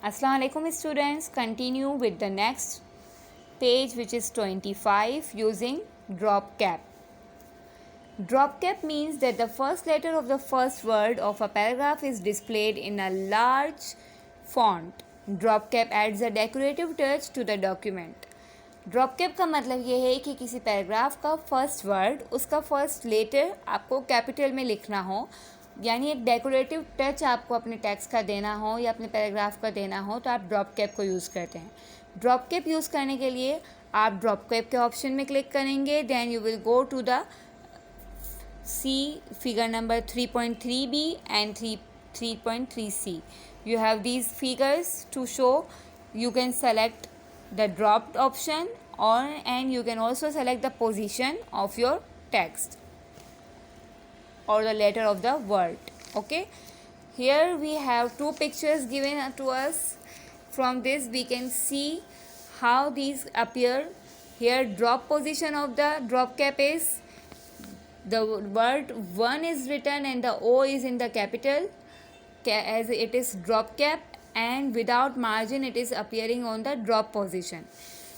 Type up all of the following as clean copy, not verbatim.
Assalamu alaikum students, continue with the next page which is 25 using drop cap. Drop cap means that the first letter of the first word of a paragraph is displayed in a large font. Drop cap adds a decorative touch to the document. Drop cap का मतलब ये है कि किसी paragraph का first word उसका first letter आपको capital में लिखना हो, यानी एक डेकोरेटिव टच आपको अपने टेक्स्ट का देना हो या अपने पैराग्राफ का देना हो, तो आप ड्रॉप कैप को यूज़ करते हैं। ड्रॉप कैप यूज़ करने के लिए आप ड्रॉप कैप के ऑप्शन में क्लिक करेंगे, then you will go to the see figure number 3.3b and 3.3c. You have these figures to show. You can select the dropped option and you can also select the position of your text or the letter of the word. Okay, here we have two pictures given to us. From this we can see how these appear. Here drop position of the drop cap is the word 1 is written and the O is in the capital as it is drop cap, and without margin it is appearing on the drop position.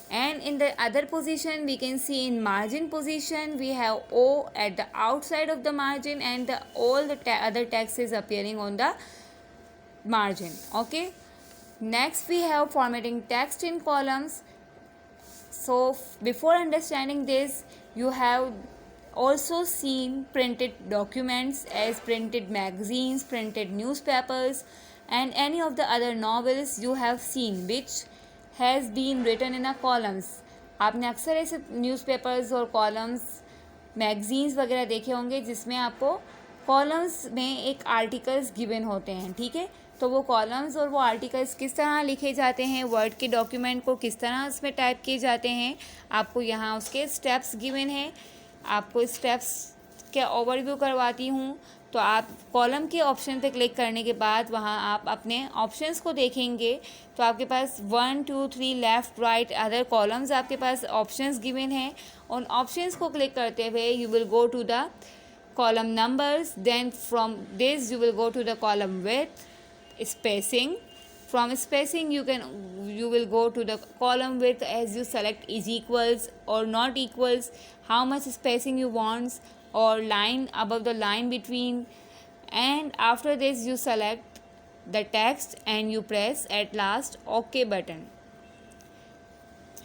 And in the other position we can see in margin position we have O at the outside of the margin and all the other text is appearing on the margin. Okay, next we have formatting text in columns. So before understanding this, you have also seen printed documents as printed magazines, printed newspapers and any of the other novels you have seen which has been written in a columns. आपने अक्सर ऐसे newspapers और columns magazines वगैरह देखे होंगे जिसमें आपको columns में एक आर्टिकल्स गिवन होते हैं, ठीक है। तो वो कॉलम्स और वो आर्टिकल्स किस तरह लिखे जाते हैं, वर्ड के डॉक्यूमेंट को किस तरह उसमें टाइप किए जाते हैं, आपको यहाँ उसके स्टेप्स गिवन हैं। आपको स्टेप्स के ओवरव्यू करवाती हूँ। तो आप कॉलम के ऑप्शन पे क्लिक करने के बाद वहाँ आप अपने ऑप्शंस को देखेंगे तो आपके पास 1 2 3 लेफ़्ट राइट अदर कॉलम्स आपके पास ऑप्शंस गिवन हैं। उन ऑप्शंस को क्लिक करते हुए you will go to the column numbers, then from this you will go to the column with spacing. From spacing you will go to the column width as you select is equals or not equals, how much spacing you want, or line above the line between, and after this you select the text and you press at last OK button.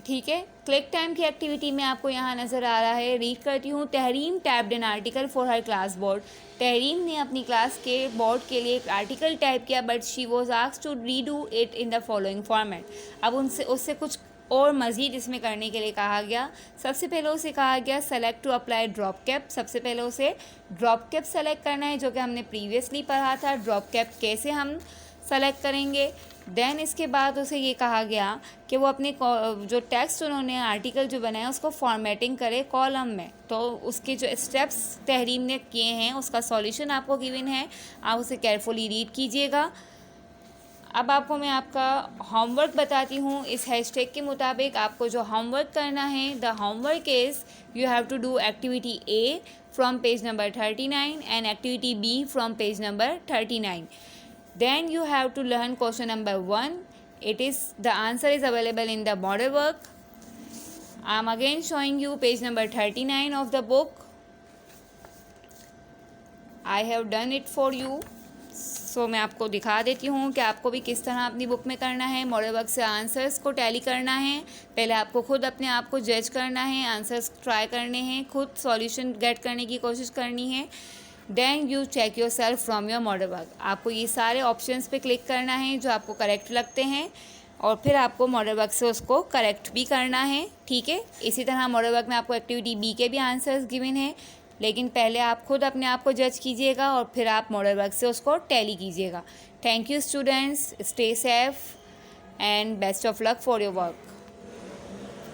ठीक है, click time की activity में आपको यहाँ नज़र आ रहा है, read करती हूँ। Tahreem tapped an article for her class board. Tahreem ने अपनी क्लास के बोर्ड के लिए एक आर्टिकल टाइप किया, but she was asked to redo it in the following format. अब उससे कुछ और मज़ीद इसमें करने के लिए कहा गया। सबसे पहले उसे कहा गया select to apply drop cap. सबसे पहले उसे ड्रॉप कैप सेलेक्ट करना है, जो कि हमने प्रीवियसली पढ़ा था। ड्रॉप कैप कैसे हम सेलेक्ट करेंगे। देन इसके बाद उसे ये कहा गया कि वो अपने जो टेक्स्ट उन्होंने आर्टिकल जो बनाया उसको फॉर्मेटिंग करे कॉलम में। तो उसके जो स्टेप्स तहरीम ने किए हैं उसका सॉल्यूशन आपको गिवन है, आप उसे केयरफुली रीड कीजिएगा। अब आपको मैं आपका होमवर्क बताती हूँ। इस हैशटैग के मुताबिक आपको जो होमवर्क करना है, the homework is you have to do activity A from page number 39 and activity B from page number 39. Then you have to learn question number 1. The answer is available in the model work. I am again showing you page number 39 of the book. I have done it for you. So मैं आपको दिखा देती हूँ कि आपको भी किस तरह अपनी बुक में करना है। मॉडल वर्क से आंसर्स को टैली करना है। पहले आपको खुद अपने आप को जज करना है, आंसर्स ट्राई करने हैं, खुद सॉल्यूशन गेट करने की कोशिश करनी है। Then you check your self from your model work. आपको ये सारे ऑप्शंस पे क्लिक करना है जो आपको करेक्ट लगते हैं और फिर आपको मॉडल वर्क से उसको करेक्ट भी करना है, ठीक है। इसी तरह मॉडल वर्क में आपको एक्टिविटी बी के भी आंसर्स गिवन हैं, लेकिन पहले आप खुद अपने आप को जज कीजिएगा और फिर आप मॉडल वर्क से उसको टैली कीजिएगा। Thank you students, stay safe and best of luck for your work.